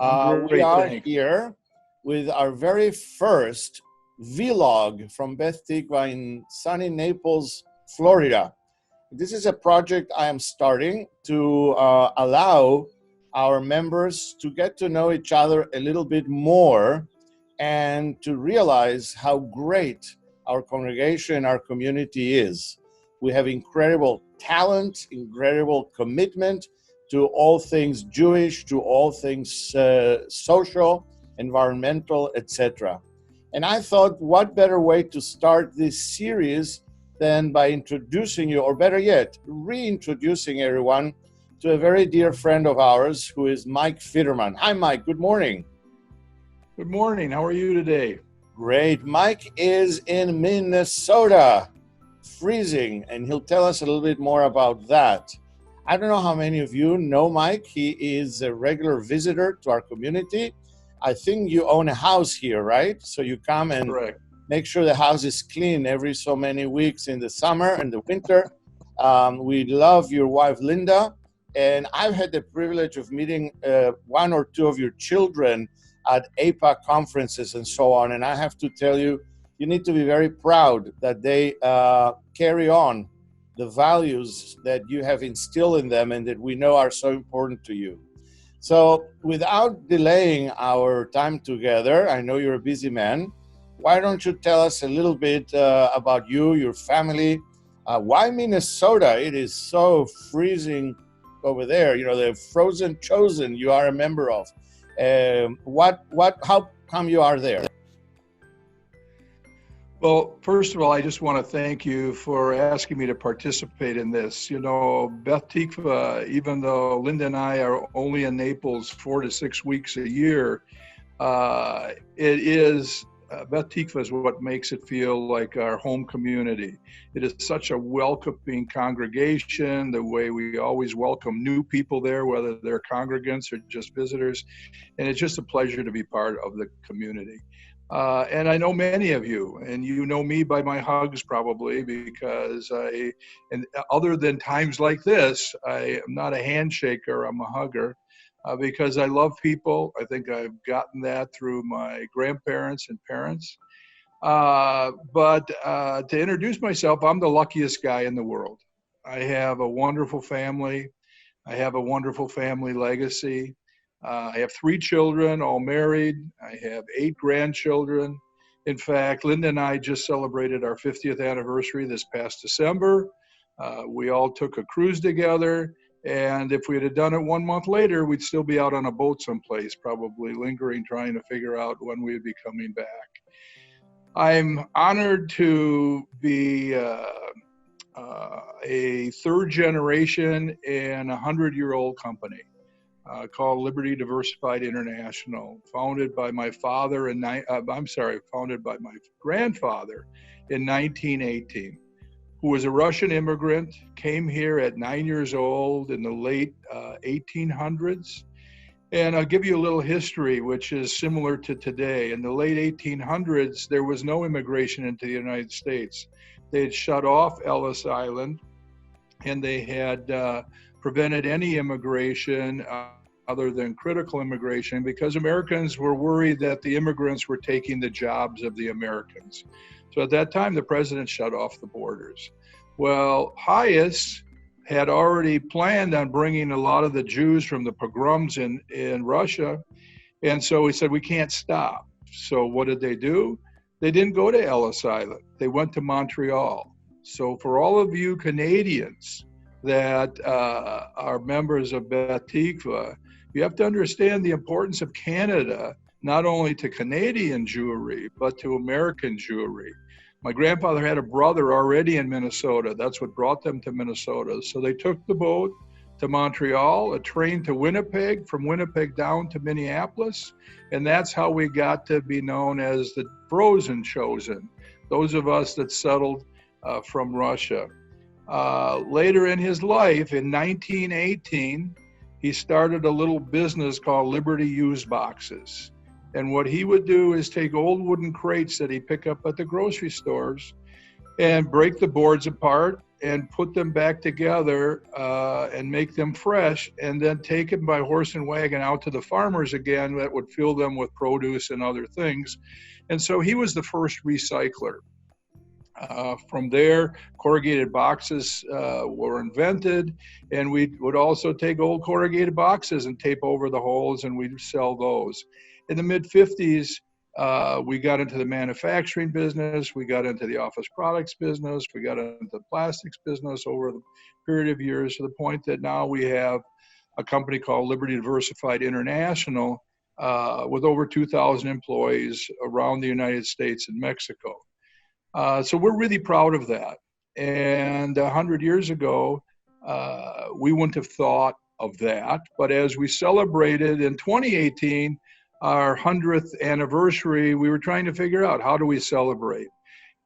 I'm We great, are thanks. here with our very first vlog from Beth Tikvah in sunny Naples, Florida. This is a project I am starting to allow our members to get to know each other a little bit more and to realize how great our congregation, our community is. We have incredible talent, incredible commitment to all things Jewish, to all things social, environmental, etc. And I thought, what better way to start this series than by introducing you, or better yet, reintroducing everyone to a very dear friend of ours who is Mike Fitterman. Hi, Mike. Good morning. Good morning. How are you today? Great. Mike is in Minnesota, freezing, and he'll tell us a little bit more about that. I don't know how many of you know Mike. He is a regular visitor to our community. I think you own a house here, right? So you come and Correct. make sure the house is clean every so many weeks in the summer and the winter. We love your wife, Linda. And I've had the privilege of meeting one or two of your children at APAC conferences and so on. And I have to tell you, you need to be very proud that they carry on the values that you have instilled in them and that we know are so important to you. So without delaying our time together, I know you're a busy man. Why don't you tell us a little bit about you, your family? Why Minnesota? It is so freezing over there. You know, the frozen chosen you are a member of. How come you are there? Well, first of all, I just want to thank you for asking me to participate in this. You know, Beth Tikvah, even though Linda and I are only in Naples 4 to 6 weeks a year, Beth Tikvah is what makes it feel like our home community. It is such a welcoming congregation, the way we always welcome new people there, whether they're congregants or just visitors. And it's just a pleasure to be part of the community. And I know many of you, and you know me by my hugs probably, because other than times like this, I am not a handshaker, I'm a hugger. Because I love people. I think I've gotten that through my grandparents and parents. But to introduce myself, I'm the luckiest guy in the world. I have a wonderful family. I have a wonderful family legacy. I have 3 children, all married. I have 8 grandchildren. In fact, Linda and I just celebrated our 50th anniversary this past December. We all took a cruise together. And if we had done it 1 month later, we'd still be out on a boat someplace, probably lingering, trying to figure out when we'd be coming back. I'm honored to be a 3rd generation in a 100-year-old company called Liberty Diversified International, founded by my grandfather in 1918. Who was a Russian immigrant, came here at 9 years old in the late 1800s. And I'll give you a little history, which is similar to today. In the late 1800s, there was no immigration into the United States. They had shut off Ellis Island, and they had prevented any immigration other than critical immigration, because Americans were worried that the immigrants were taking the jobs of the Americans. So at that time, the president shut off the borders. Well, Hayes had already planned on bringing a lot of the Jews from the pogroms in Russia. And so he said, we can't stop. So what did they do? They didn't go to Ellis Island. They went to Montreal. So for all of you Canadians that are members of Beth Tikvah, you have to understand the importance of Canada, not only to Canadian Jewry, but to American Jewry. My grandfather had a brother already in Minnesota. That's what brought them to Minnesota. So they took the boat to Montreal, a train to Winnipeg, from Winnipeg down to Minneapolis. And that's how we got to be known as the Frozen Chosen, those of us that settled from Russia. Later in his life, in 1918, he started a little business called Liberty Used Boxes. And what he would do is take old wooden crates that he'd pick up at the grocery stores, and break the boards apart and put them back together and make them fresh, and then take them by horse and wagon out to the farmers again that would fill them with produce and other things. And so he was the first recycler. From there, corrugated boxes were invented, and we would also take old corrugated boxes and tape over the holes, and we'd sell those. In the mid-50s, we got into the manufacturing business, we got into the office products business, we got into the plastics business over the period of years, to the point that now we have a company called Liberty Diversified International with over 2,000 employees around the United States and Mexico. So we're really proud of that. And 100 years ago, we wouldn't have thought of that. But as we celebrated in 2018, our 100th anniversary, we were trying to figure out, how do we celebrate?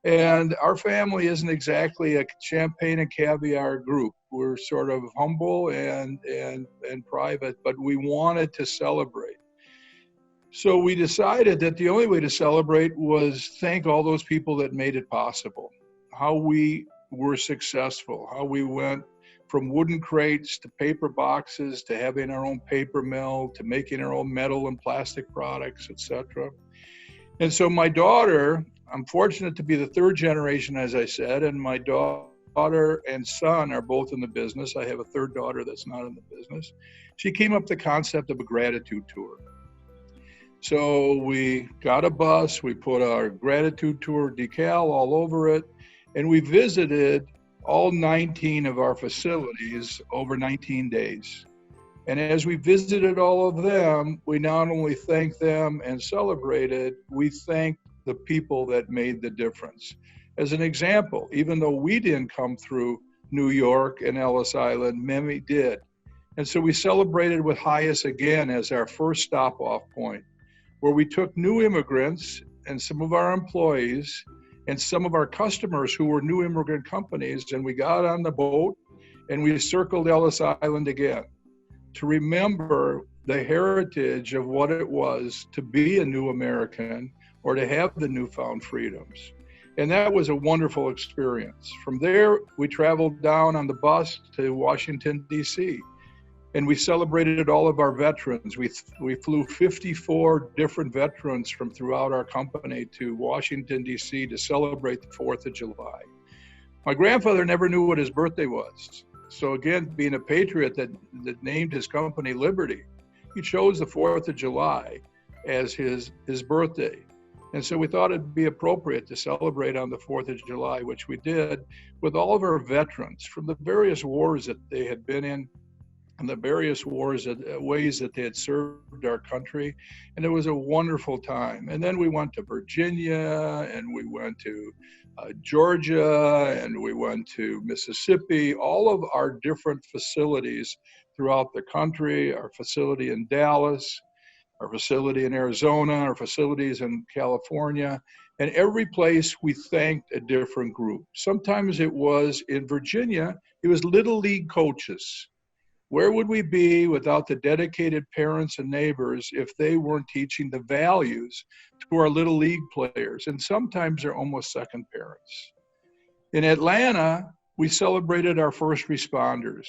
And our family isn't exactly a champagne and caviar group. We're sort of humble and private, but we wanted to celebrate. So we decided that the only way to celebrate was thank all those people that made it possible, how we were successful, how we went from wooden crates to paper boxes to having our own paper mill to making our own metal and plastic products, etc. And so my daughter, I'm fortunate to be the third generation, as I said, and my daughter and son are both in the business. I have a third daughter that's not in the business. She came up with the concept of a gratitude tour. So we got a bus, we put our gratitude tour decal all over it, and we visited all 19 of our facilities over 19 days. And as we visited all of them, we not only thanked them and celebrated, we thanked the people that made the difference. As an example, even though we didn't come through New York and Ellis Island, many did. And so we celebrated with Hyas again as our first stop-off point, where we took new immigrants and some of our employees and some of our customers who were new immigrant companies, and we got on the boat and we circled Ellis Island again to remember the heritage of what it was to be a new American or to have the newfound freedoms. And that was a wonderful experience. From there, we traveled down on the bus to Washington, D.C., and we celebrated all of our veterans. We flew 54 different veterans from throughout our company to Washington, D.C. to celebrate the 4th of July. My grandfather never knew what his birthday was. So again, being a patriot that named his company Liberty, he chose the 4th of July as his birthday. And so we thought it'd be appropriate to celebrate on the 4th of July, which we did with all of our veterans from the various wars that they had been in, and the various ways that they had served our country. And it was a wonderful time. And then we went to Virginia, and we went to Georgia, and we went to Mississippi, all of our different facilities throughout the country, our facility in Dallas, our facility in Arizona, our facilities in California. And every place we thanked a different group. Sometimes it was in Virginia, it was Little League coaches. Where would we be without the dedicated parents and neighbors if they weren't teaching the values to our Little League players? And sometimes they're almost second parents. In Atlanta, we celebrated our first responders,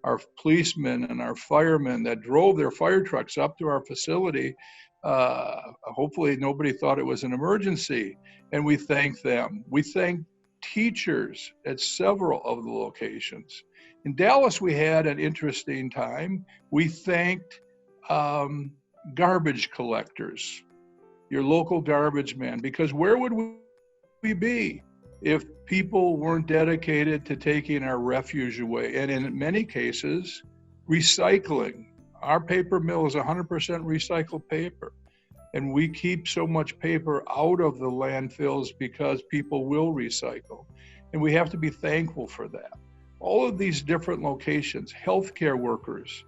our policemen and our firemen that drove their fire trucks up to our facility. Hopefully nobody thought it was an emergency, and we thanked them. We thanked teachers at several of the locations. In Dallas, we had an interesting time. We thanked garbage collectors, your local garbage man, because where would we be if people weren't dedicated to taking our refuge away? And in many cases, recycling. Our paper mill is 100% recycled paper. And we keep so much paper out of the landfills because people will recycle. And we have to be thankful for that. All of these different locations, healthcare workers.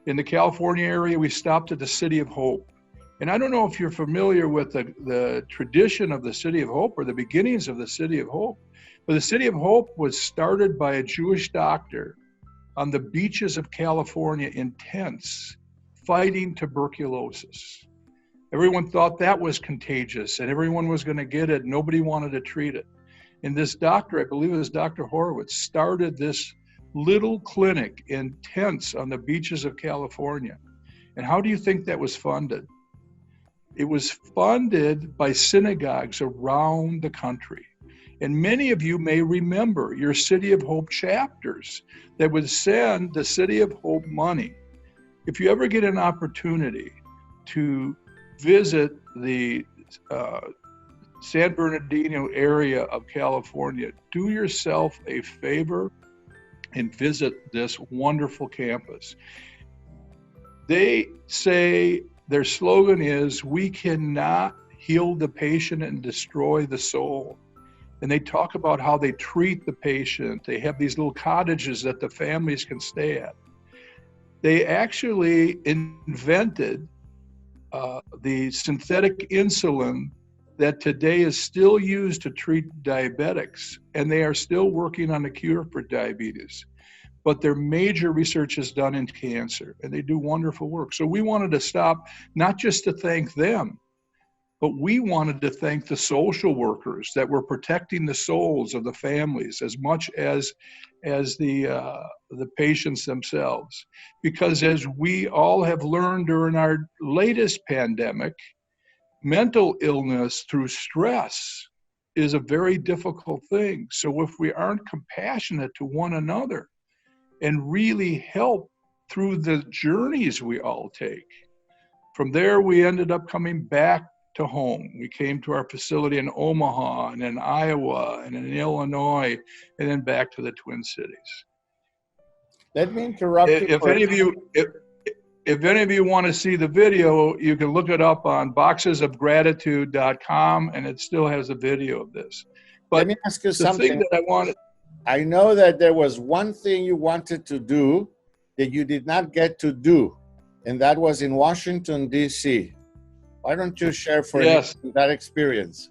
In the California area, we stopped at the City of Hope. And I don't know if you're familiar with the tradition of the City of Hope or the beginnings of the City of Hope, but the City of Hope was started by a Jewish doctor on the beaches of California in tents, fighting tuberculosis. Everyone thought that was contagious and everyone was going to get it. Nobody wanted to treat it. And this doctor, I believe it was Dr. Horowitz, started this little clinic in tents on the beaches of California. And how do you think that was funded? It was funded by synagogues around the country. And many of you may remember your City of Hope chapters that would send the City of Hope money. If you ever get an opportunity to visit the San Bernardino area of California, do yourself a favor and visit this wonderful campus. They say their slogan is, "We cannot heal the patient and destroy the soul." And they talk about how they treat the patient. They have these little cottages that the families can stay at. They actually invented the synthetic insulin that today is still used to treat diabetics, and they are still working on a cure for diabetes. But their major research is done in cancer, and they do wonderful work. So we wanted to stop, not just to thank them, but we wanted to thank the social workers that were protecting the souls of the families as much as the patients themselves. Because as we all have learned during our latest pandemic, mental illness through stress is a very difficult thing. So if we aren't compassionate to one another and really help through the journeys we all take, from there we ended up coming back to home. We came to our facility in Omaha and in Iowa and in Illinois, and then back to the Twin Cities. Let me interrupt you. If any of you want to see the video, you can look it up on boxesofgratitude.com, and it still has a video of this. But let me ask you something. Thing that I wanted. I know that there was one thing you wanted to do that you did not get to do, and that was in Washington, D.C. Why don't you share for us that experience?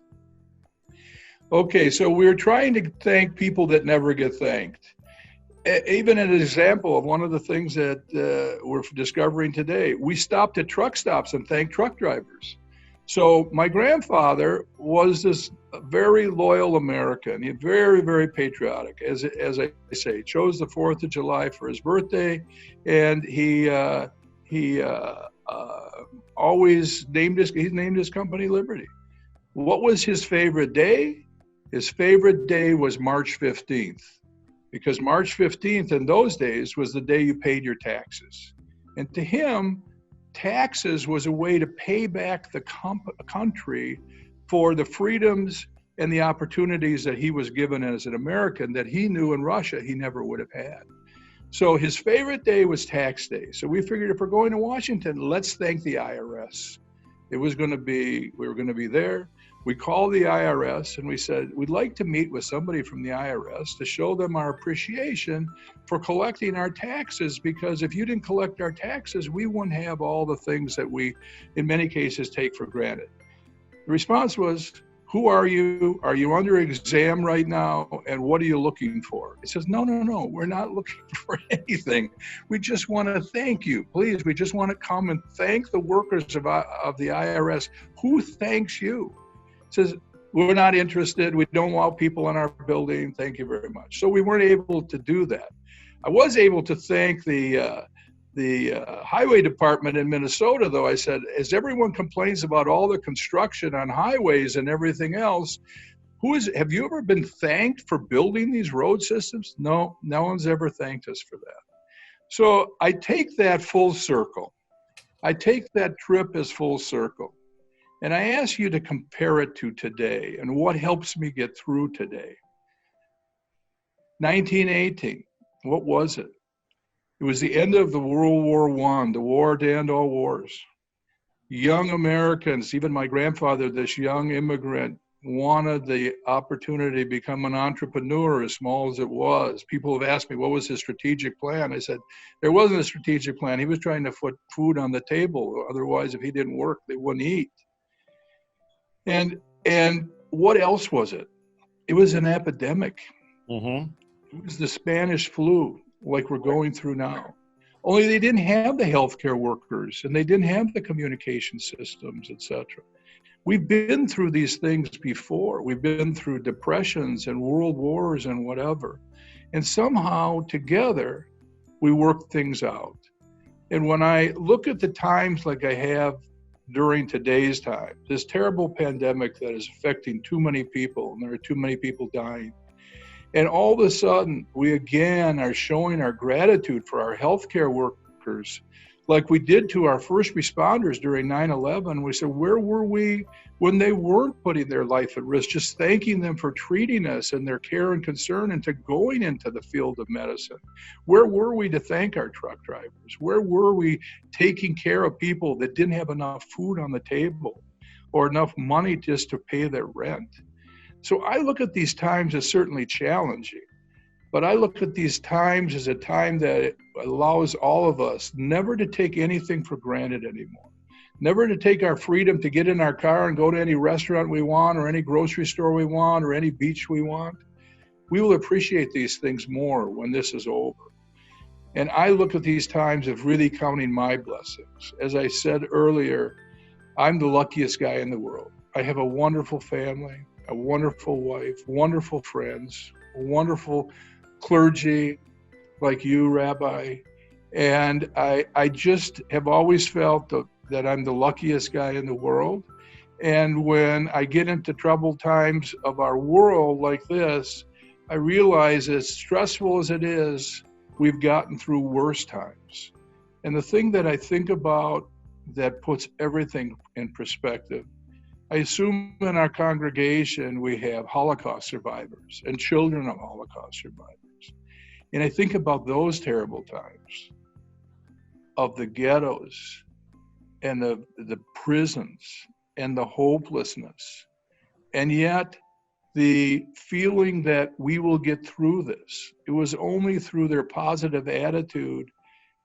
Okay, so we're trying to thank people that never get thanked. Even an example of one of the things that we're discovering today, we stopped at truck stops and thanked truck drivers. So my grandfather was this very loyal American, very, very patriotic. As I say, chose the 4th of July for his birthday, and he always named his company Liberty. What was his favorite day? His favorite day was March 15th, because March 15th in those days was the day you paid your taxes. And to him, taxes was a way to pay back the country for the freedoms and the opportunities that he was given as an American that he knew in Russia he never would have had. So his favorite day was tax day. So we figured if we're going to Washington, let's thank the IRS. We were going to be there. We called the IRS and we said, we'd like to meet with somebody from the IRS to show them our appreciation for collecting our taxes, because if you didn't collect our taxes, we wouldn't have all the things that we, in many cases, take for granted. The response was, who are you? Are you under exam right now? And what are you looking for? It says, no, we're not looking for anything. We just want to thank you. Please, we just want to come and thank the workers of the IRS. Who thanks you? It says, we're not interested. We don't want people in our building. Thank you very much. So we weren't able to do that. I was able to thank the highway department in Minnesota, though. I said, as everyone complains about all the construction on highways and everything else, have you ever been thanked for building these road systems? No one's ever thanked us for that. So I take that full circle. I take that trip as full circle. And I ask you to compare it to today and what helps me get through today. 1918, what was it? It was the end of the World War I, the war to end all wars. Young Americans, even my grandfather, this young immigrant, wanted the opportunity to become an entrepreneur, as small as it was. People have asked me, what was his strategic plan? I said, there wasn't a strategic plan. He was trying to put food on the table. Otherwise, if he didn't work, they wouldn't eat. And what else was it? It was an epidemic. Mm-hmm. It was the Spanish flu, like we're going through now. only they didn't have the healthcare workers and they didn't have the communication systems, etc. We've been through these things before. We've been through depressions and world wars and whatever. And somehow together, we work things out. And when I look at the times like I have during today's time, this terrible pandemic that is affecting too many people, and there are too many people dying, and all of a sudden, we again are showing our gratitude for our healthcare workers, like we did to our first responders during 9/11. We said, where were we when they weren't putting their life at risk, just thanking them for treating us and their care and concern and to going into the field of medicine? Where were we to thank our truck drivers? Where were we taking care of people that didn't have enough food on the table or enough money just to pay their rent? So I look at these times as certainly challenging, but I look at these times as a time that allows all of us never to take anything for granted anymore. Never to take our freedom to get in our car and go to any restaurant we want or any grocery store we want or any beach we want. We will appreciate these things more when this is over. And I look at these times of really counting my blessings. As I said earlier, I'm the luckiest guy in the world. I have a wonderful family, a wonderful wife, wonderful friends, wonderful clergy like you, Rabbi. And I just have always felt that I'm the luckiest guy in the world. And when I get into troubled times of our world like this, I realize as stressful as it is, we've gotten through worse times. And the thing that I think about that puts everything in perspective, I assume in our congregation we have Holocaust survivors and children of Holocaust survivors. And I think about those terrible times of the ghettos and the prisons and the hopelessness. And yet the feeling that we will get through this, it was only through their positive attitude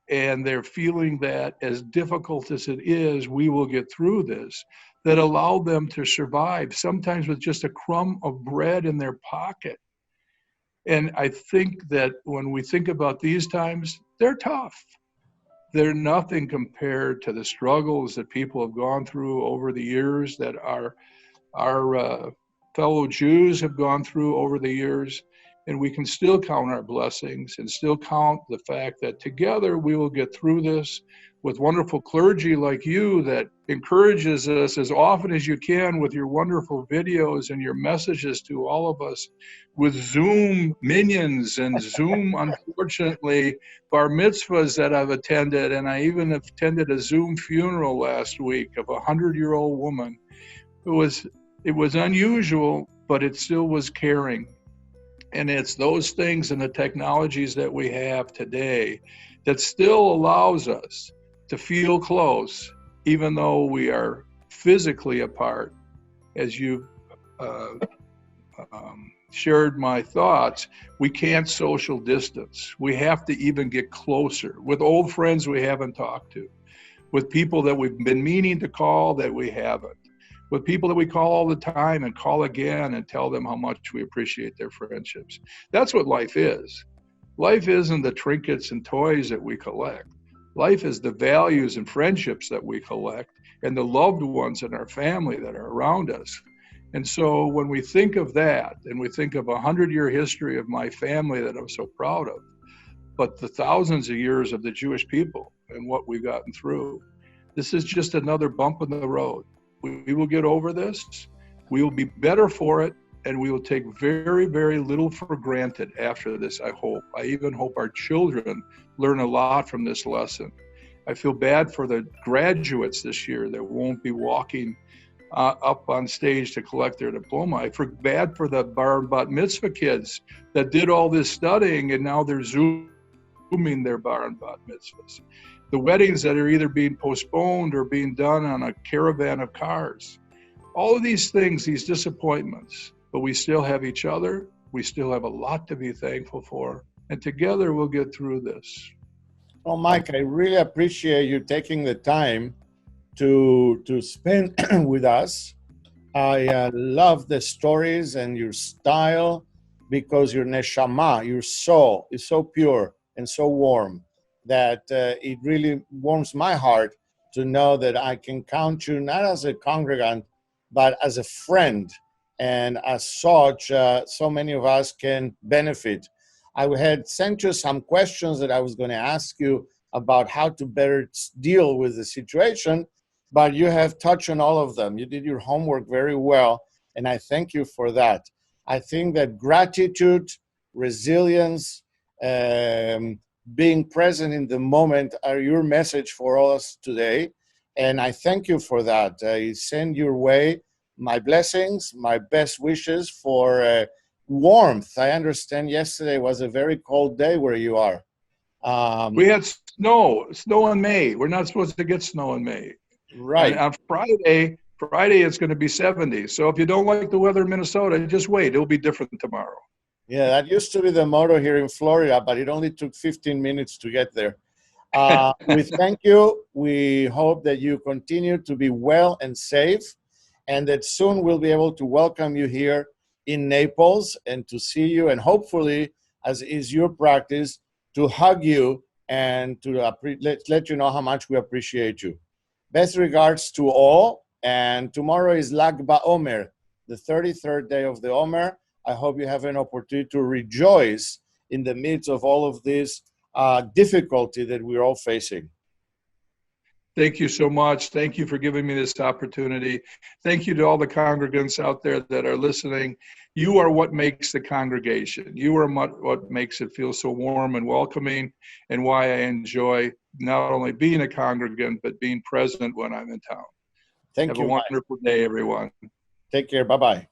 and their feeling that as difficult as it is, we will get through this, that allowed them to survive, sometimes with just a crumb of bread in their pocket. And I think that when we think about these times, they're tough. They're nothing compared to the struggles that people have gone through over the years, that our fellow Jews have gone through over the years. And we can still count our blessings and still count the fact that together we will get through this with wonderful clergy like you that encourages us as often as you can with your wonderful videos and your messages to all of us, with Zoom minions and Zoom, unfortunately, bar mitzvahs that I've attended. And I even attended a Zoom funeral last week of a 100-year-old woman. It was unusual, but it still was caring. And it's those things and the technologies that we have today that still allows us to feel close, even though we are physically apart. As you shared my thoughts, we can't social distance. We have to even get closer with old friends we haven't talked to, with people that we've been meaning to call that we haven't, with people that we call all the time and call again and tell them how much we appreciate their friendships. That's what life is. Life isn't the trinkets and toys that we collect. Life is the values and friendships that we collect and the loved ones in our family that are around us. And so when we think of that, and we think of a 100-year history of my family that I'm so proud of, but the thousands of years of the Jewish people and what we've gotten through, this is just another bump in the road. We will get over this. We will be better for it. And we will take very, very little for granted after this, I hope. I even hope our children learn a lot from this lesson. I feel bad for the graduates this year that won't be walking up on stage to collect their diploma. I feel bad for the bar and bat mitzvah kids that did all this studying and now they're Zooming their bar and bat mitzvahs. The weddings that are either being postponed or being done on a caravan of cars. All of these things, these disappointments, but we still have each other. We still have a lot to be thankful for. And together we'll get through this. Well, Mike, I really appreciate you taking the time to spend with us. I love the stories and your style because your neshama, your soul, is so pure and so warm that it really warms my heart to know that I can count you not as a congregant, but as a friend. And as such, so many of us can benefit. I had sent you some questions that I was going to ask you about how to better deal with the situation, but you have touched on all of them. You did your homework very well, and I thank you for that. I think that gratitude, resilience, being present in the moment are your message for us today, and I thank you for that. I send your way my blessings, my best wishes for warmth. I understand yesterday was a very cold day where you are. We had snow in May. We're not supposed to get snow in May. Right. And on Friday it's going to be 70. So if you don't like the weather in Minnesota, just wait. It'll be different tomorrow. Yeah, that used to be the motto here in Florida, but it only took 15 minutes to get there. We thank you. We hope that you continue to be well and safe, and that soon we'll be able to welcome you here in Naples and to see you, and hopefully, as is your practice, to hug you and to let you know how much we appreciate you. Best regards to all, and tomorrow is Lag BaOmer, the 33rd day of the Omer. I hope you have an opportunity to rejoice in the midst of all of this difficulty that we're all facing. Thank you so much. Thank you for giving me this opportunity. Thank you to all the congregants out there that are listening. You are what makes the congregation. You are what makes it feel so warm and welcoming, and why I enjoy not only being a congregant, but being present when I'm in town. Thank you, Have a wonderful day, everyone. Take care. Bye-bye.